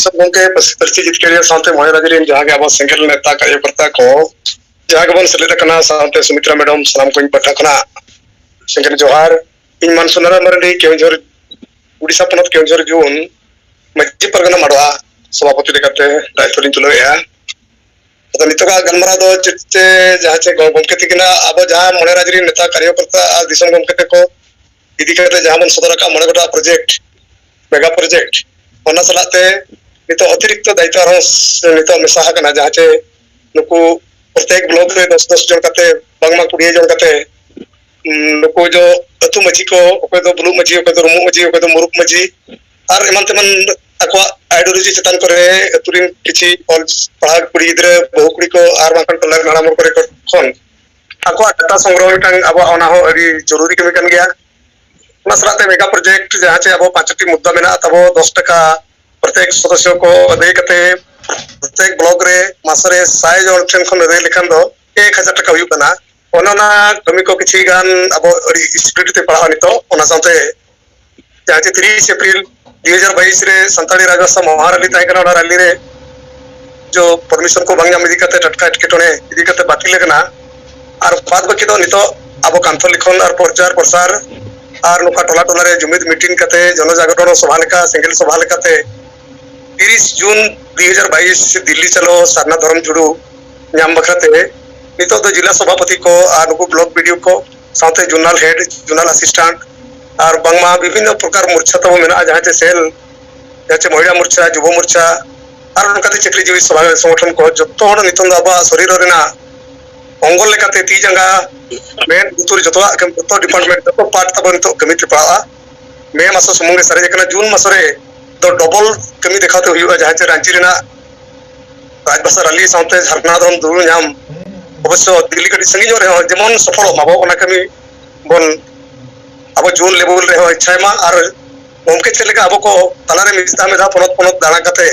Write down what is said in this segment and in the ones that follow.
दिसम गमके परची जितकेरिया साथे मोहे राजरीन जहां के अब सिंगल नेता कार्यकर्ता को जहां के बन सेलेद कना साथे सुमित्रा मैडम सलाम को पठा कना सिंगल जोहार इन मान सुनरा मरडी केंजर उड़ीसा पनत केंजर जून मज्जी परगना मडवा सभापति लेकते दायित्व तुलया तो नितका गलमरा दो चित्ते जहां से गमके तिकिना अब जहां मोहे राजरीन नेता कार्यकर्ता दिसम गमके को इदी करते जहां मन सदर का मोहे गोटा प्रोजेक्ट मेगा प्रोजेक्ट ओना सलाते नितो अतिरिक्त दायित्व नितो मेसा कना जहां चे नुकु प्रत्येक ब्लॉक रे 10-10 जन कते बांगमा 20 जन कते नुकु जो अतु मजी को ओके तो ब्लू मजी ओके तो रुमु मजी ओके तो मुरुक मजी और एमन तेमन अको आइडियोलॉजी चेतन करे अतुरिन किछि ऑल पढ़ा कुड़ी गिदरे बहु कुड़ी को आर बाकन टलर नारामर करे खन अको डाटा संग्रह टांग अब ओना हो अभी जरूरी कमी कन गया ओना सलाते मेगा प्रोजेक्ट जहां चे अब 5टी मुद्दा मेना तबो 10 टका प्रत्येक सदस्य को दे कते प्रत्येक ब्लॉक रे मासरे 100 जन ठेन खन दे लेखन दो 1000 टका हुई बना ओना कमी को किछि गान अब स्पीड ते पढ़ा नितो ओना साथे जहां चे 30 अप्रैल 2022 रे संताली राजस्व महारली ताई कना रैली रे जो परमिशन को बांगा मिदी कते टटका टकेटोने इदी कते बातिल लेकना और बाद बाकी तो नितो अब कांथो लिखन और प्रचार प्रसार और नुका टोला टोला रे जुमिद मीटिंग कते जन जागरण सभा लेका सिंगल सभा लेकाते 30 जून 2022 से दिल्ली चलो सारना धर्म जुड़ू नाम बखराते नितो तो जिला सभापति को और नुकु ब्लॉक वीडियो को साथे जोनल हेड जोनल असिस्टेंट और बांगमा विभिन्न प्रकार मोर्चा तो मेना जहां चे सेल जहां महिला मोर्चा युवा मोर्चा और उनकाते चक्रीजीवी सभा संगठन को जतो हण नितन दाबा शरीर रेना अंगल लेकाते ती जंगा मेन उतुर जतो जतो डिपार्टमेंट जतो पार्ट तबन तो कमी त्रिपाड़ा मे मास सुमुंगे सारे जकना जून मासरे तो डबल कमी देखाते हुआ जहां चे रांची रेना राजभाषा रैली साथे झरना धरम दुरु नाम अवश्य दिल्ली कटी संगी रे जेमन सफल माबो ओना कमी बन अब जून लेवल रे इच्छा मा और गमके चलेका अब को तलारे मिस्ता में पनत पनत दाना कते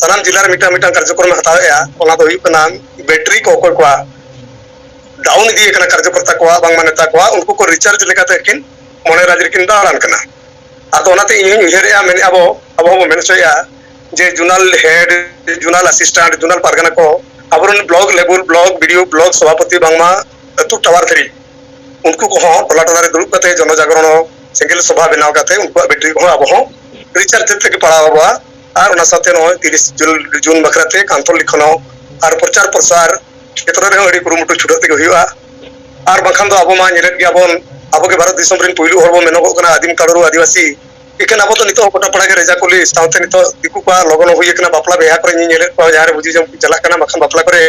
सनाम जिला रे मिटा कार्यक्रम हतावेया ओना दो हुकना बैटरी को कोई को डाउन दिए कना कार्यकर्ता को बांगमा नेता को उनको को रिचार्ज लेकाते किन मोने राजरी किन दारान कना आतो ओनाते इन उहेरेया मेने अब मेनसोया जे zonal head zonal assistant zonal पारगना को अबरन ब्लॉग लेवल ब्लॉग वीडियो ब्लॉग सभापति बांगमा अतु टावर थरी उनको को टोला टोला रे दुरुप कते जन जागरण सिंगल सभा बनाव कते उनको बैटरी को अब हो रिचार्ज ते पड़ावा और ओना साथे न 30 जून बखराते कांथो लिखनो और प्रचार प्रसार क्षेत्र रे अड़ी कुरुमुटु छुटते हुआ और बखान दो अब मा नेलेत गया बन अब के भारत दिसम रिन पहिलु हरबो मेनो कना आदिम काडरू आदिवासी इकन अब तो नितो कोटा पड़ा के रेजा कोली साथे नितो दिकु का लगन हुई कना बापला बेहा करे नेलेत को जहां रे बुझी जम चला कना मखन बापला करे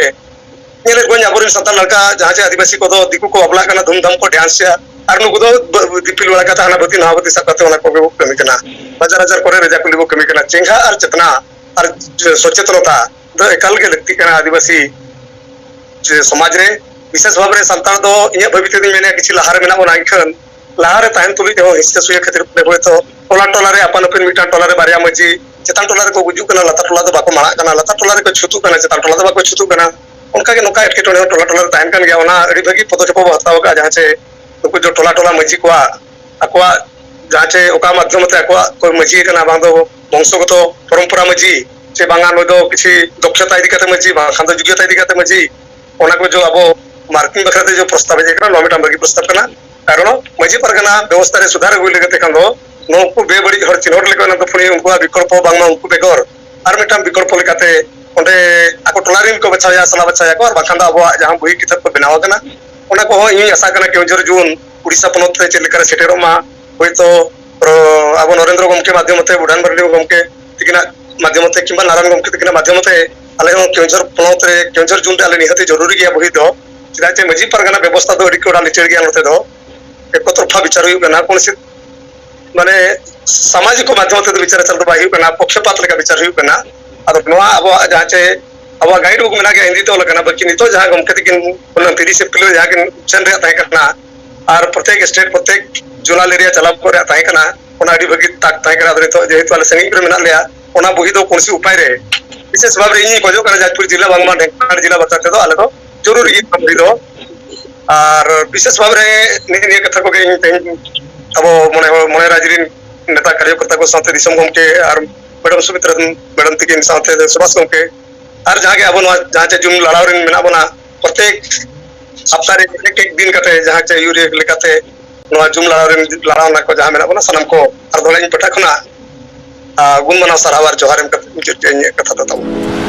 नेलेत गोन अबरिन संताल लड़का जहां से आदिवासी को दो दिकु को बापला कना धूमधाम को डांस या और नु दो दिपिल वाला का थाना बती नावती सकते ओना को कमी कना हजार हजार करे रेजा कोली को कमी कना चेंगा और चेतना और सचेतनता दो एकाल के लगती कना आदिवासी समाज रे विशेष भाव रे संताल दो इया भविष्य दिन मेने किछि लहार मेना बना इखन लहार ताहन तुली देहो हिस्से सुय खातिर होय तो टोला टोला रे अपन अपन मिटा टोला रे बारिया मजी चेतन टोला रे को गुजु कना लता टोला दो बाको माणा कना लता टोला रे को छुतु कना चेतन टोला दो बाको छुतु कना उनका के नोका एटके टोला टोला रे ताहन कन गया ओना अड़ी भगी पदक्षेप हताव का जहां से नुकु जो टोला टोला मजी को अकवा जहां से ओका माध्यम ते अकवा कोई मजी कना बांदो वंशगत परंपरा मजी से बांगान दो किछि दक्षता इदी कते मजी खान दो योग्यता इदी कते मजी ओना को जो अब मार्किंग बखराते जो प्रस्ताव है जेकरा नोमिटा बगी प्रस्ताव कना कारण मजी परगना व्यवस्था रे सुधार होई लगते कांदो नोकु बेबड़ी हर चिनोर लेको न तो फुनी उनको विकल्प बांगमा उनको बेगर आर मिटा विकल्प लेकाते ओंडे आको टोलारिन को बचाया सला बचाया को और बाखांदा अब जहां बुई किताब को बनावा कना ओना को इ आशा कना केउजर जून उड़ीसा पनत रे चलेकर सेटेरोमा होय तो अब नरेंद्र गमके माध्यमते बुढ़ान बरडी गमके तिकिना माध्यमते किबा नारायण गमके तिकिना माध्यमते आले केउजर पनत रे केउजर जून आले निहते जरूरी गया बही दो चिदाचे मजी परगना व्यवस्था दो अडिकोडा लिचर गया नते दो एक तरफा विचार हुई कना कोनसी माने सामाजिक माध्यम ते विचार चलतो बाही कना पक्षपात लेका विचार हुई कना अद नवा अब जाचे अब गाइड बुक मेना के हिंदी तो लकना बकि नितो जहां गमके किन 30 अप्रैल जहां के चंद रे ताय करना और प्रत्येक स्टेट प्रत्येक जोनल एरिया चला पर ताय करना ओना अडी बगी ताक ताय करा तो जेहेतु वाले संगी मेना लिया ओना बुही दो कोनसी उपाय रे विशेष भाव रे इ को जो कना जाजपुर जिला बांगमा ढेंकानाल जिला बताते दो आले तो जरूरी बुही दो और विशेष भाव रे ने कथा को अब मने राजरीन नेता कार्यकर्ता को साथे दिसम गमके और मैडम सुमित्रा मैडम तकिन साथे सुभाष गमके और जहाँ के अब जहाँ चे जुम लड़ाव रेन मेना बना प्रत्येक हफ्ता रे एक दिन कते जहाँ चे यूरिया लेकाते नवा जुम लड़ाव रेन लड़ाव ना को जहाँ मेना बना सनम को और दोलेन पठा खुना गुण मना सरावार जोहार एम कथा कथा